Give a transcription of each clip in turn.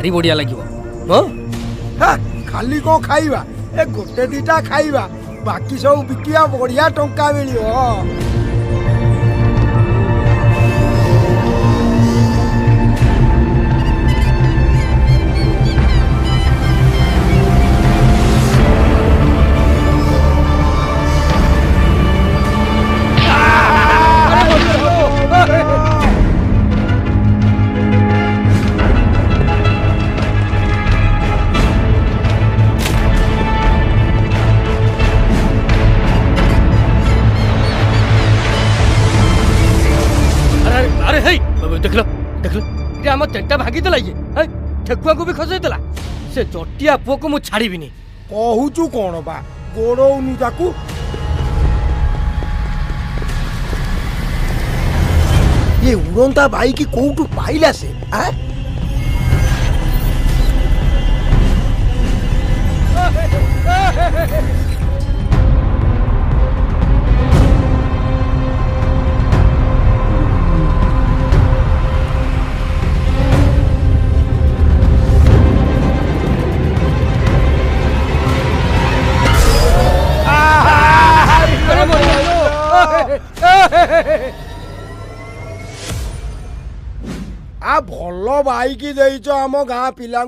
भारी बढ़िया लगे हाँ खाली कौन खाइबा ए गोटे दीटा खाइबा बाकी सब बिकिया बढ़िया टंका मिलियो। देख लो ये आम टेंटा भांगीदेला ये ठेकुआ को भी खसईदेला से जटिया पुओ को मुझे छाड़बी कहूचु कौन बा गोड़ौनु ताकू ये उड़ंता भाई की कोउटू पाइला से आ भल भाई की देइछ आम गाँ पिला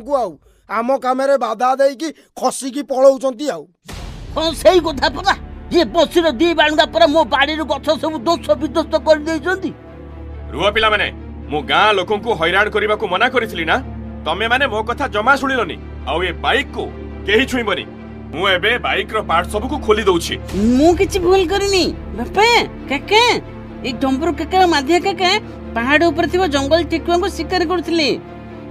आम काम बाधा दे खसिकी पलाउंट हाँ सही कथा परा ये बसीर दी बाणुगा पर मो बाड़ी गछ सब दोष विध्वस्त कर देइछंती। रुआ पिला माने मो गाँ लोकन को हैरान करने को मना करिसली ना तमे माने मो कथा जमा सुनिलनी आउ ये बाइक को केही छुईबनी मु एबे बाइक रो पार्ट सब को खोली दउछि। मु किछि भूल करनी बापा काका एक डंबर काका माधिया काका पहाड़ ऊपर थिबा जंगल ठिकुआ को शिकार करथिले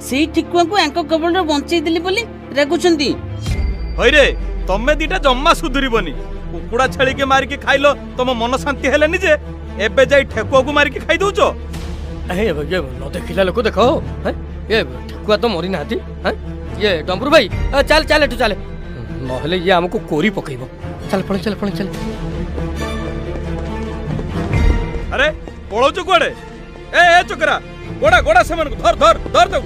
सेही ठिकुआ को आंको कबल रो बंचै दिली बोली रागुछंती। होय रे तमे दीटा जम्मा सुधुरीबनी कुकुड़ा छेली के मारी के खाइलो तम मन शांति हेलानी जे एबे जाई ठेकुआ को मारी के खाइ दउचो। ए ये न देखिला लोक देखो हैं ये ठेकुआ तो मरी नाती हैं ये डंबरू भाई चल चल एठू चल नहले ये हमको कोरी पकइबो चल पळे चल अरे पळोचो कोडे ए चोकरा गोड़ा गोड़ा सेमन धर धर धर दो।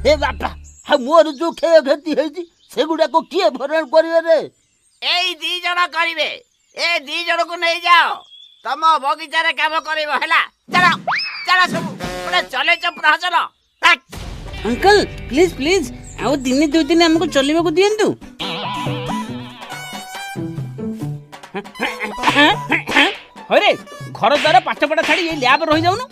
हे बापा हा मोर जो क्षय क्षति हेजी सेगुडा को किए भरण करिवे रे एई दी जण करिवे ए दी जण को नै जाओ तम बगीचा रे काम करिवो हैला चलो चलो सब पुरा चले चप्रा चलो अंकल प्लीज प्लीज आउ दिन दो दिन हमको चलिबा को दियंतु। अरे घर द्वारा पाठ पढ़ा छाड़ी ये लैब रही जाऊनु।